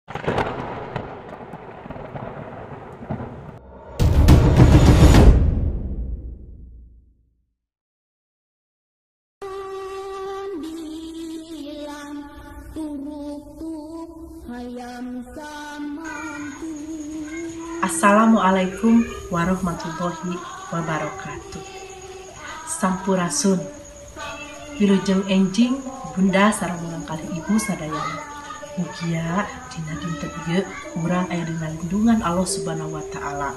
Assalamualaikum warahmatullahi wabarakatuh. Sampurasun. Wilujeng enjing bunda sareng urang kali ibu sadayana. Mugia dina dinten ieu urang aya dina lindungan Allah Subhanahu wa taala.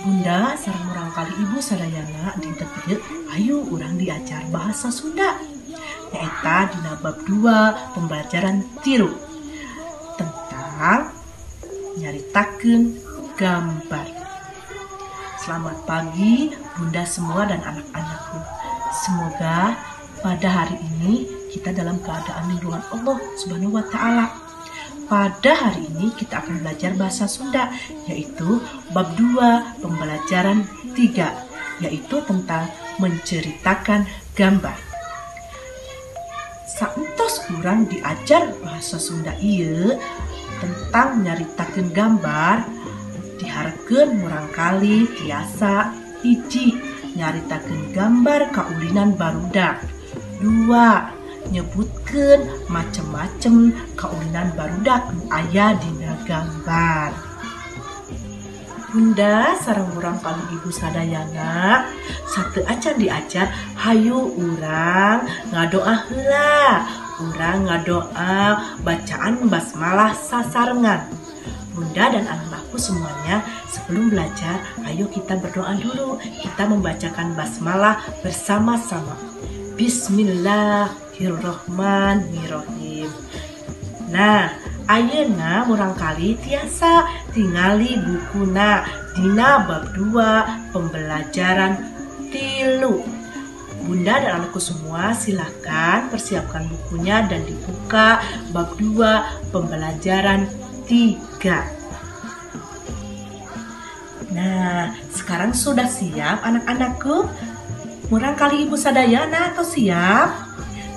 Bunda sareng urang kali ibu sadayana dinten ieu ayo urang diajar bahasa Sunda. Nyaeta dina bab 2 pembelajaran 3 tentang nyaritakeun gambar. Selamat pagi bunda semua dan anak-anakku. Semoga pada hari ini kita dalam keadaan lindungan Allah Subhanahu wa taala. Pada hari ini kita akan belajar bahasa Sunda, yaitu bab 2 pembelajaran 3, yaitu tentang menceritakan gambar. Saentos urang diajar bahasa Sunda ieu tentang nyaritakeun gambar, diharapkeun murangkali tiasa hiji nyaritakeun gambar kaulinan barudak, 2 nyebutkeun macem-macem kaulinan barudak nu aya dina gambar. Bunda sareng urang kali ibu sadayana sateu acan diajar hayu urang ngadoa heula. Urang ngadoa bacaan basmalah sasarengan. Bunda dan anak-anakku semuanya, sebelum belajar, ayo kita berdoa dulu. Kita membacakan basmalah bersama-sama. Bismillahirrahmanirrahim. Nah, ayeuna murangkali tiasa tingali bukuna dina bab 2 pembelajaran 3. Bunda dan anakku semua silahkan persiapkan bukunya dan dibuka bab 2 pembelajaran 3. Nah, sekarang sudah siap anak-anakku? Murangkali ibu sadayana atau siap?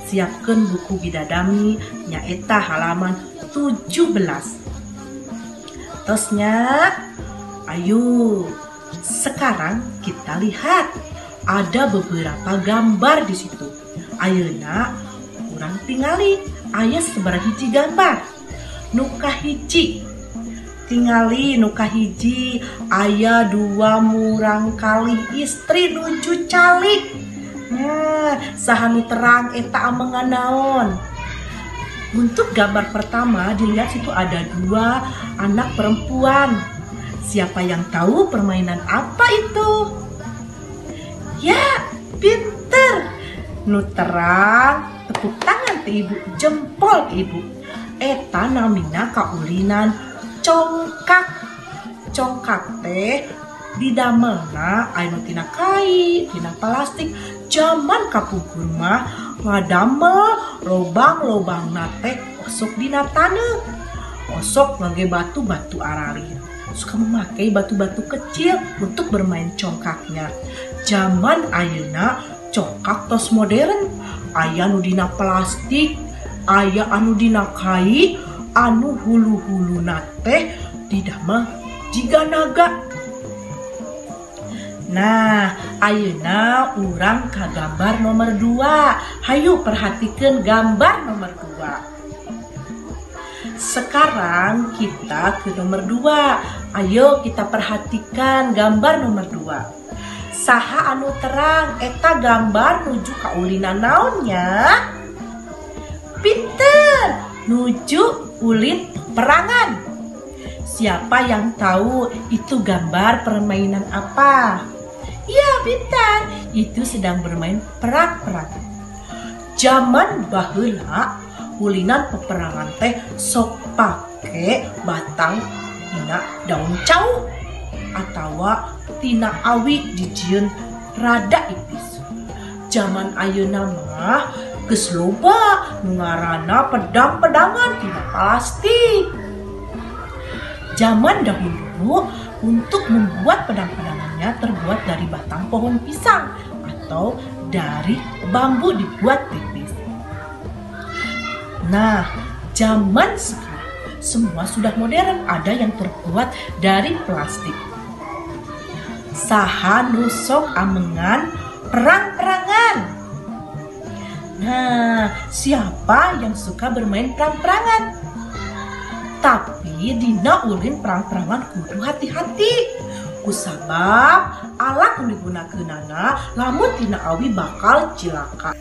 Siapkan buku bidadami nyaeta halaman 17. Tosnya, ayo. Sekarang kita lihat. Ada beberapa gambar di situ. Ayeuna urang tingali aya sabaraha hiji gambar. Nu kahiji tingali nu kahiji aya 2 murangkali istri nuju calik. Nah, saha nu terang eta amengan naon? Untuk gambar pertama dilihat situ ada 2 anak perempuan. Siapa yang tahu permainan apa itu? Ya, pinter. Nu terang, tepuk tangan ke ibu, jempol ke ibu. Eta namina kaulinan congkak. Congkak teh didamelna aya nu tina kai, tina plastik. Zaman kapungkur mah ngadamel lobang-lobangna teh osok dina taneuh. Osok ngage batu-batu arari. Suka memakai batu-batu kecil untuk bermain congkaknya. Zaman ayeuna congkak tos modern, aya nu dina plastik, aya anu dina kai, anu hulu-huluna teh didamel jiga naga. Nah, ayeuna urang ka gambar nomor 2. Hayu perhatikeun gambar nomor 2. Sekarang kita ke nomor 2. Ayo kita perhatikan gambar nomor 2. Saha anu terang eta gambar nuju kaulinan naonnya? Pinter, nuju ulin perangan. Siapa yang tahu itu gambar permainan apa? Ya, pintar, itu sedang bermain perang-perang. Zaman baheula ulinan peperangan teh sok pake batang tina daun cau atawa tina awi dijieun rada ipis. Zaman ayeuna mah geus loba nu ngaranna pedang-pedangan tina plastik. Zaman dahulu untuk membuat pedang-pedangannya terbuat dari batang pohon pisang atau dari bambu dibuat tipis. Nah, zaman sekarang semua sudah modern, ada yang terbuat dari plastik. Saha nu sok amengan perang-perangan. Nah, siapa yang suka bermain perang-perangan? Tapi dina ulin perang-perangan kudu hati-hati. Kusabab alat yang digunakeunana lamun tina awi bakal cilaka.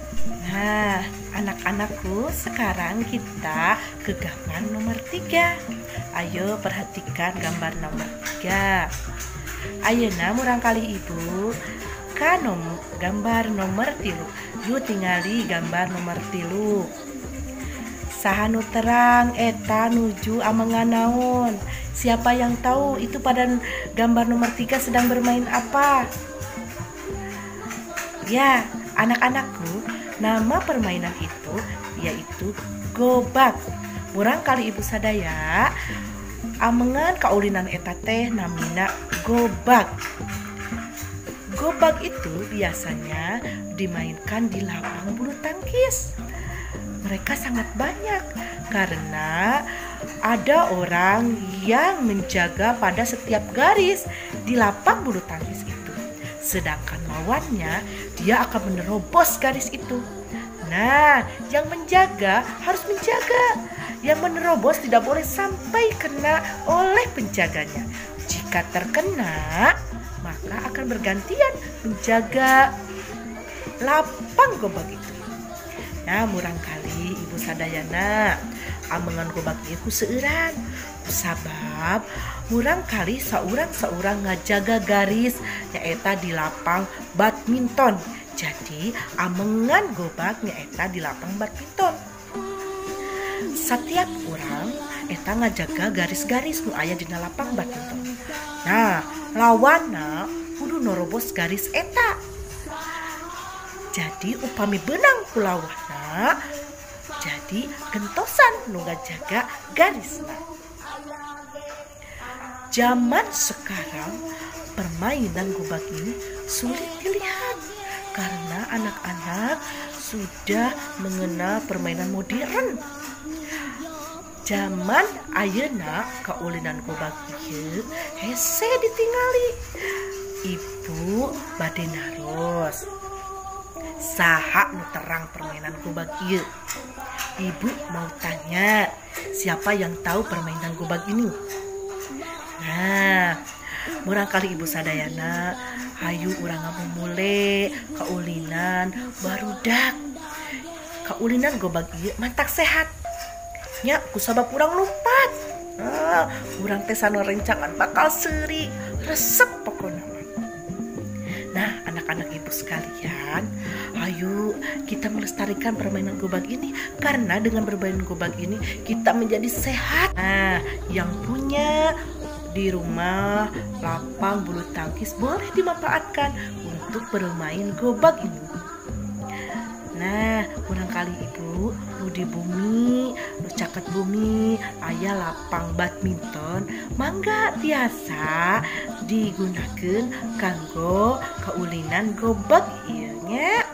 Nah, anak-anakku, sekarang kita ke gambar nomor 3. Ayo perhatikan gambar nomor 3. Ayeuna murang kali ibu ka gambar nomor 3. Yuk tingali gambar nomor 3. Saha nu terang eta nuju amengan naon? Siapa yang tahu itu pada gambar nomor 3 sedang bermain apa? Ya, anak-anakku, nama permainan itu yaitu gobag. Murang kali ibu sadaya amengan kaulinan eta teh namina gobag. Gobag itu biasanya dimainkan di lapang bulu tangkis. Mereka sangat banyak karena ada orang yang menjaga pada setiap garis di lapang bulu tangkis itu. Sedangkan lawannya dia akan menerobos garis itu. Nah, yang menjaga harus menjaga. Yang menerobos tidak boleh sampai kena oleh penjaganya. Jika terkena, maka akan bergantian menjaga lapang gobag itu. Nah, murang kali ibu sadayana amengan gobag ieu seueuran. Sabab murang kali saurang ngajaga garis nyaeta di lapang badminton. Jadi amengan gobag nyaeta di lapang badminton. Setiap orang eta ngajaga garis-garis nu aya dina lapang badminton. Nah, lawanna kudu norobos garis eta. Jadi upami benang ku lawanna, jadi gentosan nu ngajaga garisna. Zaman sekarang permainan gobag ini sulit dilihat karena anak-anak sudah mengenal permainan modern. Zaman ayeuna kaulinan gobag ieu hese ditingali. Ibu bade naros saha nu terang permainan gobag ieu. Ibu mau tanya, siapa yang tahu permainan gobag ini? Nah, murang kali ibu sadayana, hayu urang ngamumule kaulinan barudak. Kaulinan gobag ieu mantak sehat. Nya kusabab urang lumpat. Urang teh sanu rencangan bakal seuri, resep pokona. Nah, anak-anak ibu sekalian, ayo kita melestarikan permainan gobag ini karena dengan bermain gobag ini kita menjadi sehat. Nah, yang punya di rumah lapang bulu tangkis boleh dimanfaatkan untuk bermain gobag ini. Nah, kurang kali ibu nu di bumi, nu caket bumi aya lapang badminton, mangga tiasa digunakan kanggo kaulinan gobag ieu nya.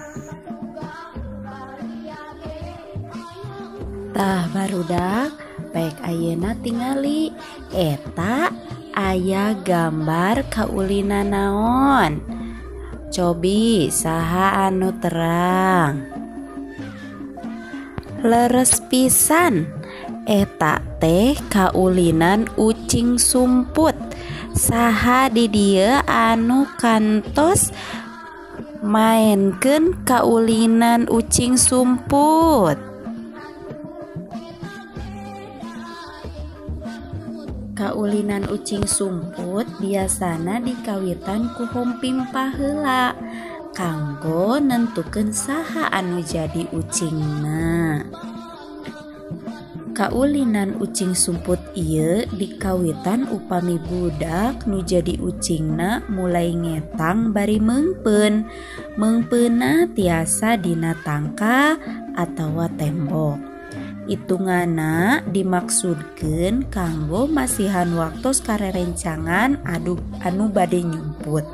Tah barudak, baik ayeuna tingali eta aya gambar kaulinan naon? Cobi saha anu terang? Leres pisan eta teh kaulinan ucing sumput. Saha di dieu anu kantos mainkeun kaulinan ucing sumput? Kaulinan ucing sumput biasana dikawitan ku hompimpa heula kanggo nentukeun saha anu jadi ucingna. Kaulinan ucing sumput ieu dikawitan upami budak nu jadi ucingna mulai ngetang bari meungpeun. Meungpeunna tiasa dina tangka atawa tembok. Itunganna dimaksudkeun kanggo masihan waktos karerencangan anu bade nyumput.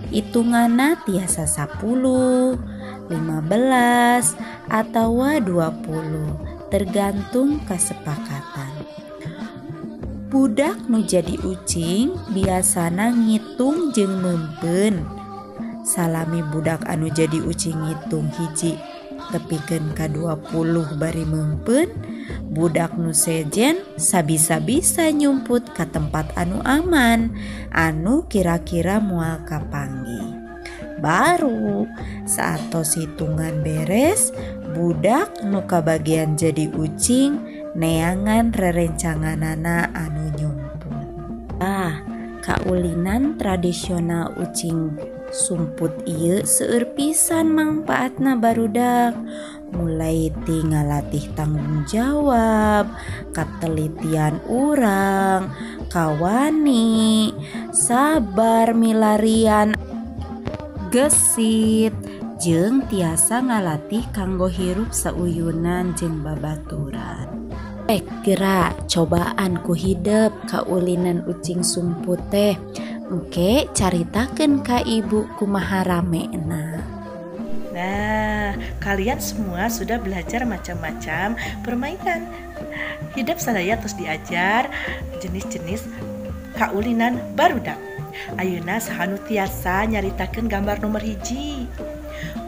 Itunganna tiasa 10, 15, atawa 20 tergantung kesepakatan. Budak nu jadi ucing biasana ngitung jeung mempeun. Salami budak anu jadi ucing ngitung hiji tepikeun ka 20 bari mempeun, budak nu sejen sabisa-bisa nyumput ka tempat anu aman anu kira-kira moal kapanggi. Baru saatos hitungan beres, budak nu kabagian jadi ucing neangan rerencanganana anu nyumput. Kaulinan tradisional ucing sumput ieu seueur pisan mangpaatna barudak. Mulai ti ngalatih tanggung jawab, katelitian urang, kawani, sabar milarian, gesit, jeung tiasa ngalatih kanggo hirup sauyunan jeung babaturan. Kira cobaan ku hidep kaulinan ucing sumput teh. Engke caritakeun ka ibu kumaha ramena. Nah, kalian semua sudah belajar macam-macam permainan. Hidup sadaya terus diajar jenis-jenis kaulinan barudak. Ayeuna sahanu tiasa nyaritakeun gambar nomor hiji.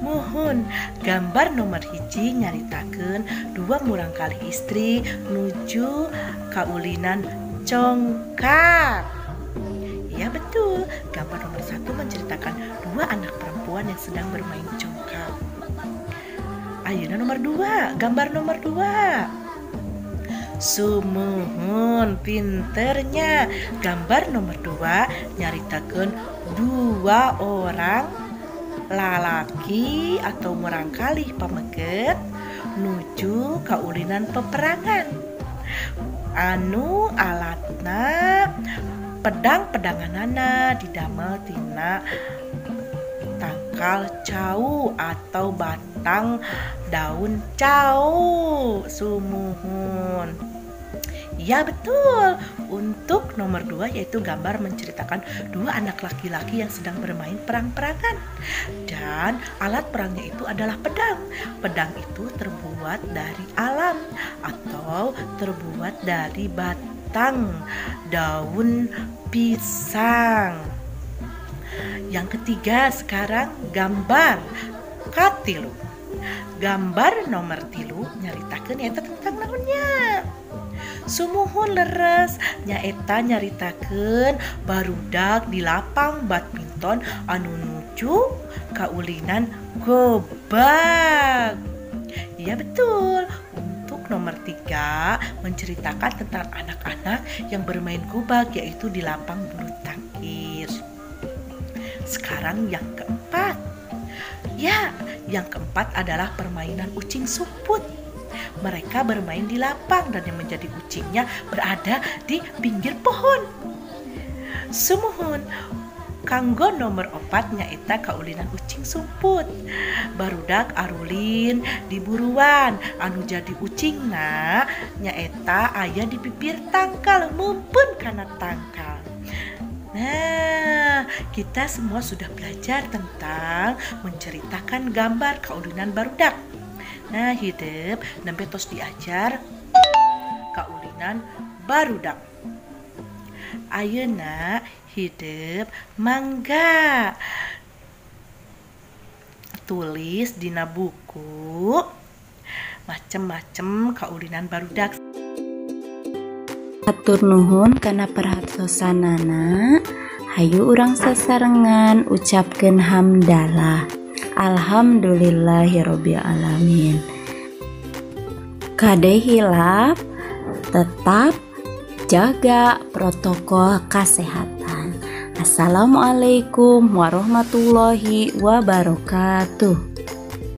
Mohon gambar nomor hiji nyaritakeun dua murang kali istri nuju kaulinan congkak. Ya betul, gambar nomor 1 menceritakan dua anak perempuan yang sedang bermain congkak. Ayeuna nomor 2, gambar nomor 2. Sumuhun pinternya, gambar nomor 2 nyaritakeun dua orang lalaki atau murangkalih pameket nuju kaulinan peperangan. Anu alatna pedang-pedanganana didamel tina tangkal cau atau batang daun cau. Sumuhun. Ya betul, untuk nomor 2 yaitu gambar menceritakan dua anak laki-laki yang sedang bermain perang-perangan. Dan alat perangnya itu adalah pedang. Pedang itu terbuat dari alam atau terbuat dari batang daun pisang. Yang ketiga sekarang gambar katilu. Gambar nomor 3 nyaritakeun eta tentang naonnya. Sumuhun leres nyaeta nyaritakeun barudak di lapang badminton anu nuju kaulinan gobag. Iya betul. Untuk nomor 3 menceritakan tentang anak-anak yang bermain gobag yaitu di lapang bulu tangkis. Sekarang yang keempat. Ya, yang keempat adalah permainan ucing sumput. Mereka bermain di lapang dan yang menjadi ucingnya berada di pinggir pohon. Sumuhun, kanggo nomor 4 nyaeta kaulinan ucing sumput. Barudak arulin di buruan anu jadi ucingna nyaeta aya di bibir tangkal mumpun kana tangkal. Nah, kita semua sudah belajar tentang menceritakan gambar kaulinan barudak. Nah, hidup nembe tos diajar kaulinan barudak. Ayeuna hidup mangga tulis dina buku macem-macem kaulinan barudak. Atur nuhun kana perhatosanana. Hayu urang sasarengan ucapkeun hamdalah. Alhamdulillahirabbil alamin. Kade hilap, tetap jaga protokol kesehatan. Assalamualaikum warahmatullahi wabarakatuh.